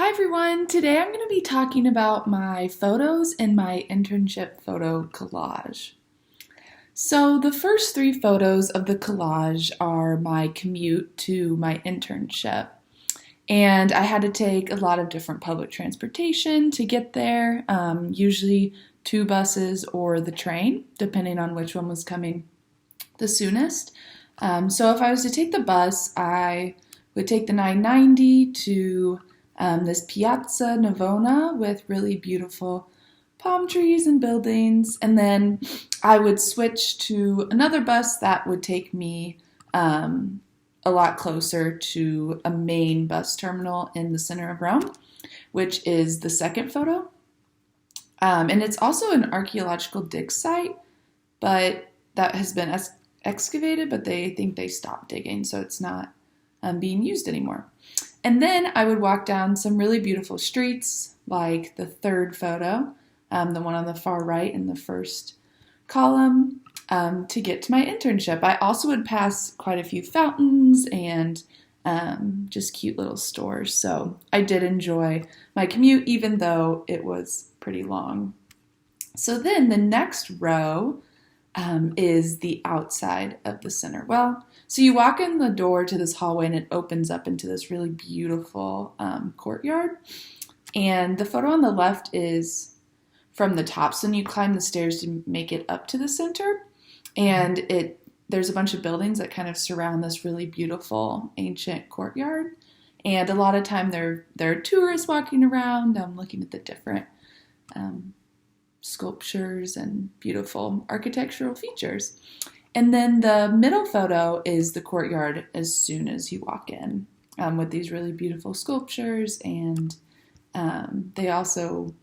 Hi everyone, today I'm going to be talking about my photos in my internship photo collage. So the first three photos of the collage are my commute to my internship. And I had to take a lot of different public transportation to get there, usually two buses or the train, depending on which one was coming the soonest. So if I was to take the bus, I would take the 990 to this Piazza Navona with really beautiful palm trees and buildings. And then I would switch to another bus that would take me a lot closer to a main bus terminal in the center of Rome, which is the second photo. And it's also an archaeological dig site, but that has been excavated, but they think they stopped digging, so it's not being used anymore. And then I would walk down some really beautiful streets, like the third photo, the one on the far right in the first column, to get to my internship. I also would pass quite a few fountains and just cute little stores. So I did enjoy my commute, even though it was pretty long. So then the next row is the outside of the center. Well, so you walk in the door to this hallway and it opens up into this really beautiful courtyard. And the photo on the left is from the top. So then you climb the stairs to make it up to the center. And there's a bunch of buildings that kind of surround this really beautiful ancient courtyard. And a lot of time there are tourists walking around, looking at the different sculptures and beautiful architectural features. And then the middle photo is the courtyard as soon as you walk in, with these really beautiful sculptures. And the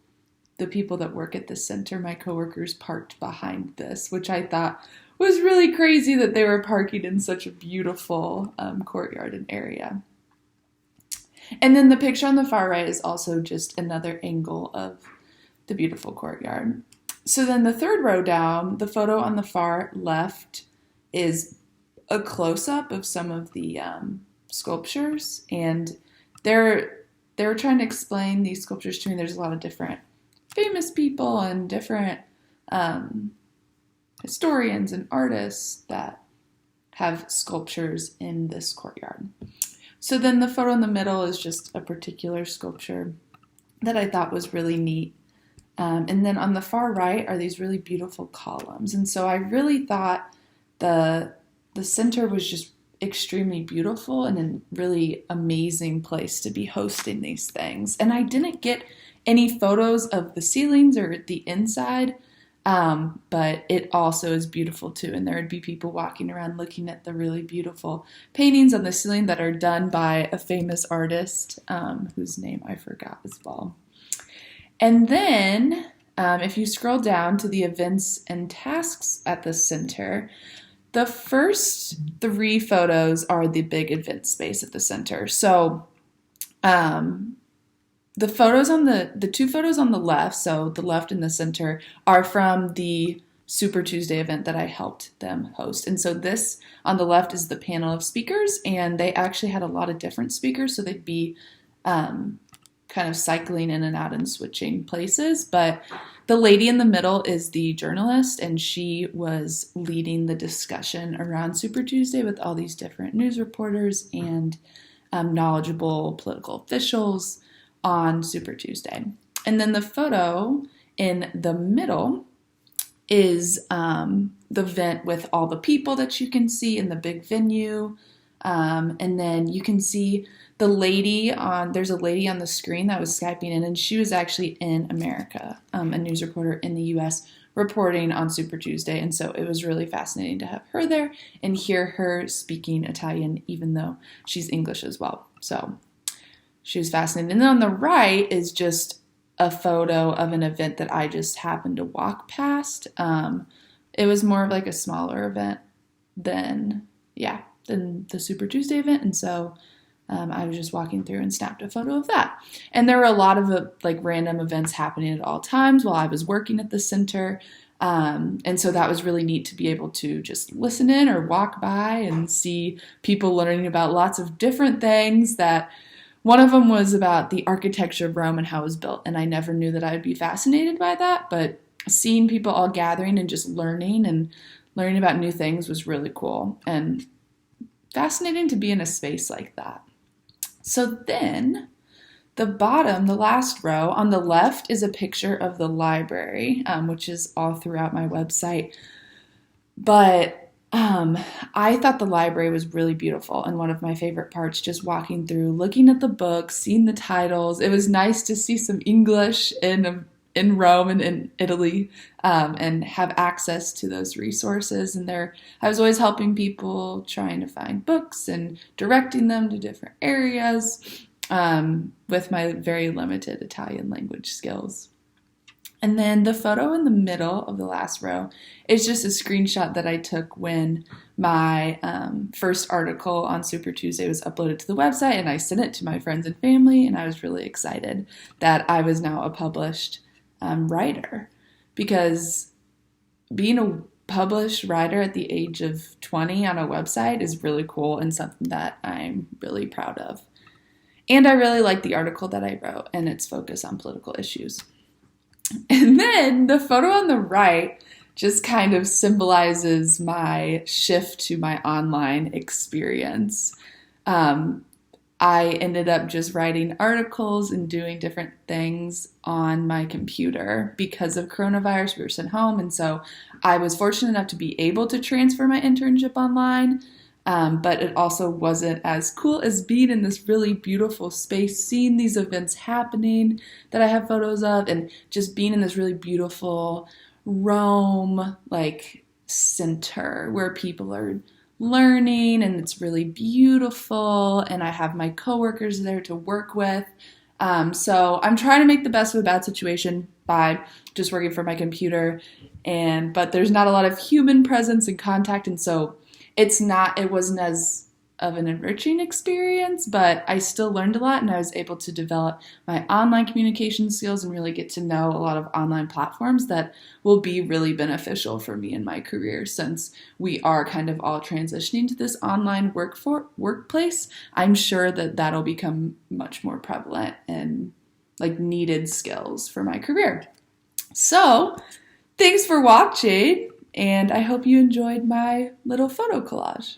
people that work at the center, my coworkers, parked behind this, which I thought was really crazy that they were parking in such a beautiful courtyard and area. And then the picture on the far right is also just another angle of the beautiful courtyard. So then the third row down, the photo on the far left is a close-up of some of the sculptures, and they were trying to explain these sculptures to me. There's a lot of different famous people and different historians and artists that have sculptures in this courtyard. So then the photo in the middle is just a particular sculpture that I thought was really neat. And then on the far right are these really beautiful columns. And so I really thought the center was just extremely beautiful and a really amazing place to be hosting these things. And I didn't get any photos of the ceilings or the inside, but it also is beautiful too. And there would be people walking around looking at the really beautiful paintings on the ceiling that are done by a famous artist whose name I forgot as well. And then if you scroll down to the events and tasks at the center, the first three photos are the big event space at the center. So the photos on the two photos on the left, so the left and the center, are from the Super Tuesday event that I helped them host. And so this on the left is the panel of speakers, and they actually had a lot of different speakers, so they'd be kind of cycling in and out and switching places. But the lady in the middle is the journalist, and she was leading the discussion around Super Tuesday with all these different news reporters and knowledgeable political officials on Super Tuesday. And then the photo in the middle is the event with all the people that you can see in the big venue. And then you can see there's a lady on the screen that was Skyping in, and she was actually in America, a news reporter in the US reporting on Super Tuesday. And so it was really fascinating to have her there and hear her speaking Italian, even though she's English as well. So she was fascinating. And then on the right is just a photo of an event that I just happened to walk past. It was more of like a smaller event than the Super Tuesday event. And so I was just walking through and snapped a photo of that. And there were a lot of random events happening at all times while I was working at the center. And so that was really neat to be able to just listen in or walk by and see people learning about lots of different things that One of them was about the architecture of Rome and how it was built, and I never knew that I would be fascinated by that, but seeing people all gathering and just learning about new things was really cool and fascinating to be in a space like that. So then the bottom, the last row on the left is a picture of the library, which is all throughout my website. But I thought the library was really beautiful, and one of my favorite parts, just walking through, looking at the books, seeing the titles. It was nice to see some English in Rome and in Italy, and have access to those resources. And I was always helping people, trying to find books and directing them to different areas, with my very limited Italian language skills. And then the photo in the middle of the last row is just a screenshot that I took when my first article on Super Tuesday was uploaded to the website, and I sent it to my friends and family, and I was really excited that I was now a published writer, because being a published writer at the age of 20 on a website is really cool and something that I'm really proud of. And I really like the article that I wrote and its focus on political issues. And then the photo on the right just kind of symbolizes my shift to my online experience. I ended up just writing articles and doing different things on my computer because of coronavirus. We were sent home, and so I was fortunate enough to be able to transfer my internship online. But it also wasn't as cool as being in this really beautiful space, seeing these events happening that I have photos of, and just being in this really beautiful Rome, center where people are learning, and it's really beautiful, and I have my coworkers there to work with. So I'm trying to make the best of a bad situation by just working from my computer, but there's not a lot of human presence and contact, and so it wasn't as of an enriching experience, but I still learned a lot, and I was able to develop my online communication skills and really get to know a lot of online platforms that will be really beneficial for me in my career, since we are kind of all transitioning to this online workplace. I'm sure that that'll become much more prevalent and needed skills for my career. So thanks for watching, and I hope you enjoyed my little photo collage.